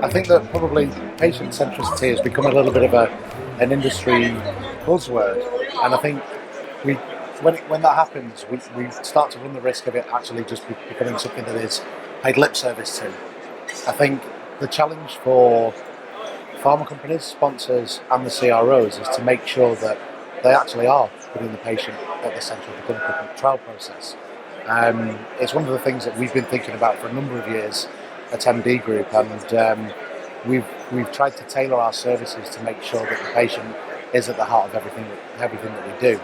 I think that probably patient-centricity has become a little bit of an industry buzzword, and I think we, when that happens, we start to run the risk of it actually just becoming something that is paid lip service to. I think the challenge for pharma companies, sponsors, and the CROs is to make sure that they actually are putting the patient at the centre of the clinical trial process. It's one of the things that we've been thinking about for a number of years at MD Group, and we've tried to tailor our services to make sure that the patient is at the heart of everything that we do,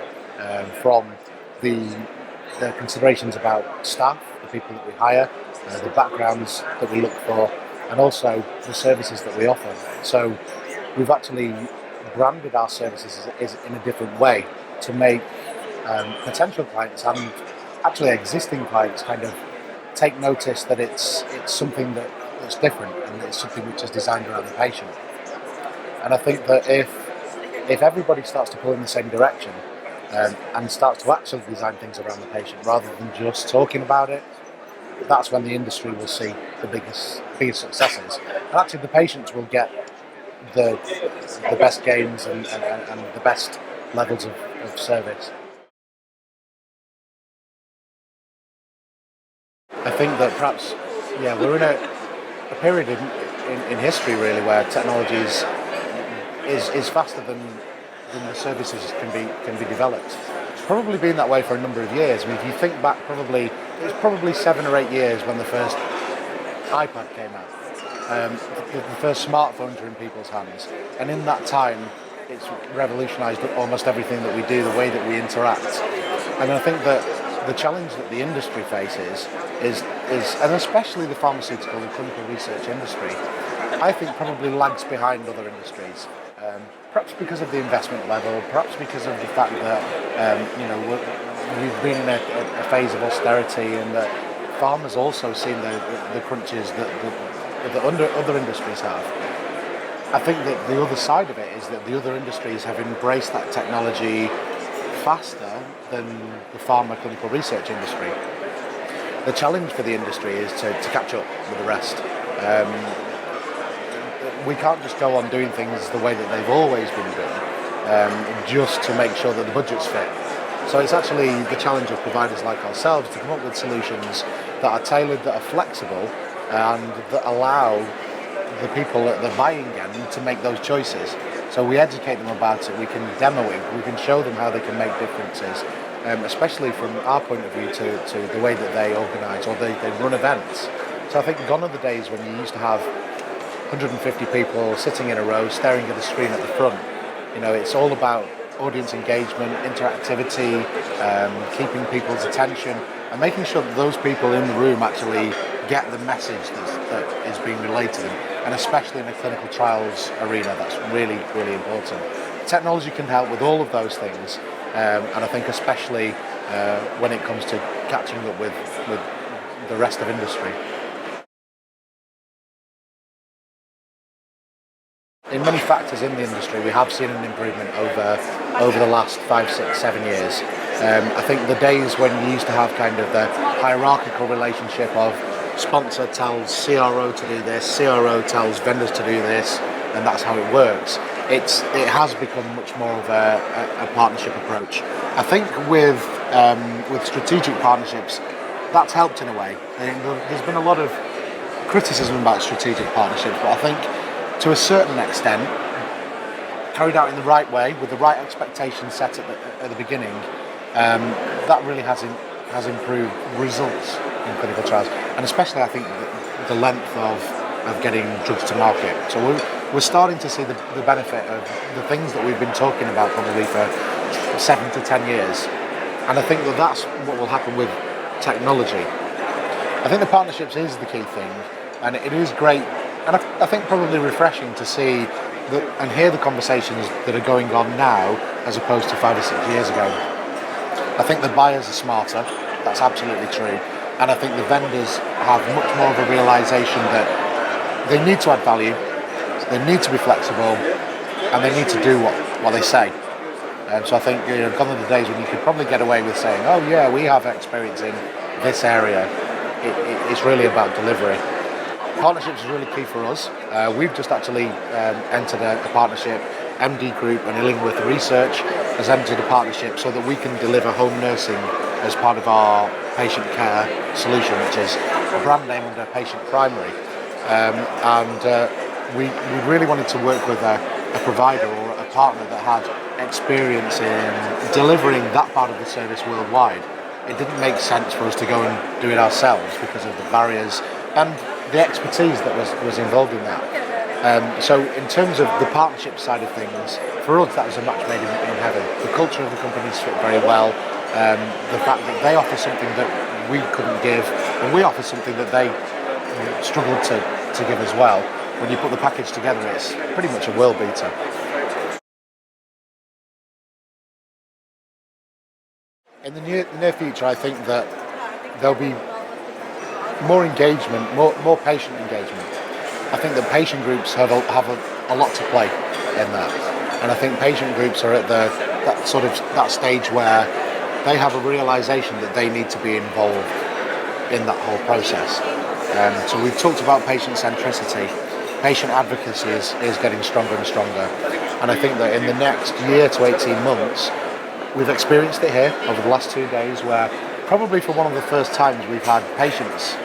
from the considerations about staff, the people that we hire, the backgrounds that we look for, and also the services that we offer. So we've actually branded our services as in a different way to make potential clients and actually existing clients kind of take notice that it's something that's different and it's something which is designed around the patient. And I think that if everybody starts to pull in the same direction and starts to actually design things around the patient rather than just talking about it, that's when the industry will see the biggest successes. And actually the patients will get the best gains and the best levels of service. I think that perhaps, we're in a period in history really where technology is faster than the services can be developed. It's probably been that way for a number of years. I mean, if you think back, it's probably 7 or 8 years when the first iPad came out. The first smartphones were in people's hands, and in that time, it's revolutionised almost everything that we do, the way that we interact. And I think that the challenge that the industry faces is, and especially the pharmaceutical and clinical research industry, I think probably lags behind other industries. Perhaps because of the investment level, perhaps because of the fact that we've been in a phase of austerity, and that pharma's also seen the crunches that other industries have. I think that the other side of it is that the other industries have embraced that technology faster than the pharma clinical research industry. The challenge for the industry is to catch up with the rest. We can't just go on doing things the way that they've always been done, just to make sure that the budget's fit. So it's actually the challenge of providers like ourselves to come up with solutions that are tailored, that are flexible, and that allow the people at the buying end to make those choices. So we educate them about it, we can demo it, we can show them how they can make differences, especially from our point of view to the way that they organise or they run events. So I think gone are the days when you used to have 150 people sitting in a row staring at the screen at the front. It's all about audience engagement, interactivity, keeping people's attention, and making sure that those people in the room actually get the message that is being relayed to them. And especially in the clinical trials arena, that's really, really important. Technology can help with all of those things, and I think especially when it comes to catching up with the rest of industry. In many factors in the industry, we have seen an improvement over the last 5, 6, 7 years. I think the days when you used to have kind of the hierarchical relationship of sponsor tells CRO to do this, CRO tells vendors to do this, and that's how it works. It has become much more of a partnership approach. I think with strategic partnerships, that's helped in a way. There's been a lot of criticism about strategic partnerships, but I think to a certain extent, carried out in the right way, with the right expectations set at the beginning, that really has improved results in clinical trials, and especially I think the length of getting drugs to market. So we're starting to see the benefit of the things that we've been talking about probably for 7 to 10 years, and I think that's what will happen with technology. I think the partnerships is the key thing, and it is great. And I think probably refreshing to see and hear the conversations that are going on now as opposed to 5 or 6 years ago. I think the buyers are smarter, that's absolutely true. And I think the vendors have much more of a realisation that they need to add value, they need to be flexible, and they need to do what they say. So I think gone are the days when you could probably get away with saying, oh yeah, we have experience in this area. It's really about delivery. Partnerships is really key for us. We've just actually entered a partnership. MD Group and Illingworth Research has entered a partnership so that we can deliver home nursing as part of our patient care solution, which is a brand name under Patient Primary. We really wanted to work with a provider or a partner that had experience in delivering that part of the service worldwide. It didn't make sense for us to go and do it ourselves because of the barriers and the expertise that was involved in that. So in terms of the partnership side of things, for us that was a match made in heaven. The culture of the companies fit very well. The fact that they offer something that we couldn't give, and we offer something that they struggled to give as well. When you put the package together, it's pretty much a world beater. In the near future, I think that there'll be more engagement, more patient engagement. I think that patient groups have a lot to play in that, and I think patient groups are at that stage where they have a realization that they need to be involved in that whole process. So we've talked about patient-centricity. Patient advocacy is getting stronger and stronger, and I think that in the next year to 18 months, we've experienced it here over the last 2 days, where probably for one of the first times we've had patients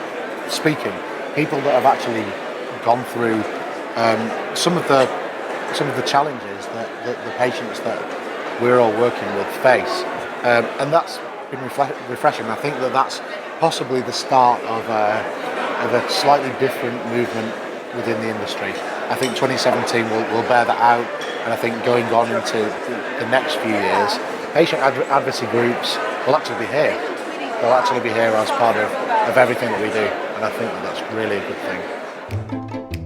speaking, people that have actually gone through some of the challenges that the patients that we're all working with face, and that's been refreshing. I think that that's possibly the start of a slightly different movement within the industry. I think 2017 will bear that out, and I think going on into the next few years, patient advocacy groups will actually be here. They'll actually be here as part of everything that we do, and I think that that's really a good thing.